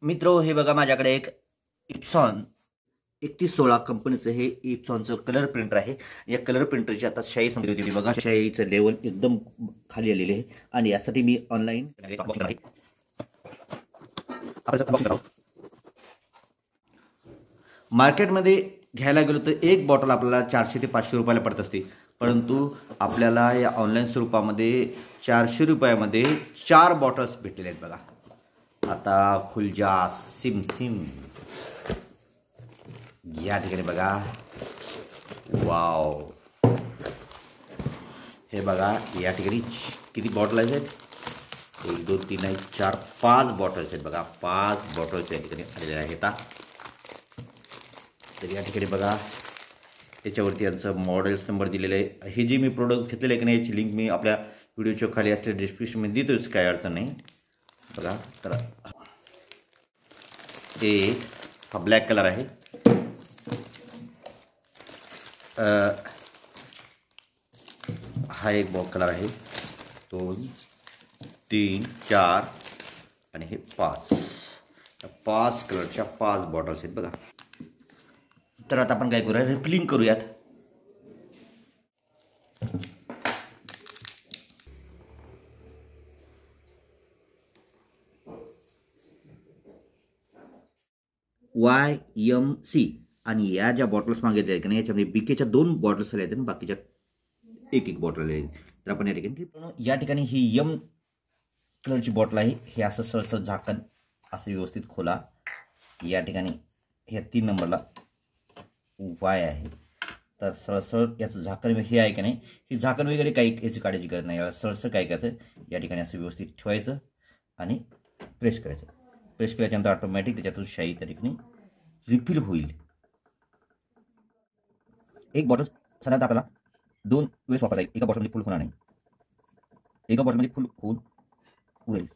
मित्रो, हे बघा माझ्याकडे एक इप्सॉन 3116 कंपनीचं हे इप्सॉनचं कलर प्रिंटर आहे। या कलर प्रिंटरची आता शाई संपली होती बघा, शाईचं लेवल एकदम खाली आलेले आहे आणि यासाठी मी ऑनलाईन मार्केटमध्ये घ्यायला गेलो तर एक बॉटल आपल्याला 400 ते 500 रुपयाला पडत असते, परंतु आपल्याला या ऑनलाईन स्वरूपामध्ये 400 रुपयामध्ये 4 बॉटल्स भेटलेले आहेत बघा। आता खुलजा सिम सिम या ठिकाणी बघा, वाव, हे बघा या ठिकाणी किती बॉटल आहेत? 1 2 3 4 5 बॉटल्स आहेत बघा। 5 बॉटल्स या ठिकाणी आलेल्या आहेत। तर या ठिकाणी बघा त्याच्यावरती यांचं मॉडेल्स नंबर दिलेलं आहे। हे जे मी प्रोडक्ट घेतलेले आहे की नाही, याची लिंक मी आपल्या व्हिडिओच्या खाली असलेल्या डिस्क्रिप्शनमध्ये देतोच, काय अडचण नाही बघा। तर एक हा ब्लॅक कलर आहे, हा एक बॉक्स कलर आहे, 2 3 4 आणि हे 5 कलरच्या 5 बॉटल्स आहेत बघा। तर आता आपण काय करूया, रिफिलिंग करूयात। YMC आणि या ज्या बॉटल्स मागितल्या आहेत की नाही, याच्यामध्ये बीकेच्या 2 बॉटल्स आल्या आहेत आणि बाकीच्या एक बॉटल आहे। तर आपण या ठिकाणी ही यम कलरची बॉटल आहे। हे असं सरसर झाकण असं व्यवस्थित खोला। या ठिकाणी ह्या 3 नंबरला वाय आहे, तर सरसर याचं झाकण हे आहे की नाही, हे झाकण वगैरे काही याची काळजी गरज नाही। सरसर काय करायचं, या ठिकाणी असं व्यवस्थित ठेवायचं आणि प्रेस करायचं। प्रेस केल्याच्यानंतर ऑटोमॅटिक त्याच्यातून शाई त्या ठिकाणी रिफिल होईल। एक बॉटल साधारणतः आपल्याला 2 वेळेस वापरायची, एका बॉटलमध्ये फुल होणार नाही, एका बॉटलमध्ये फुल होऊन उरेल।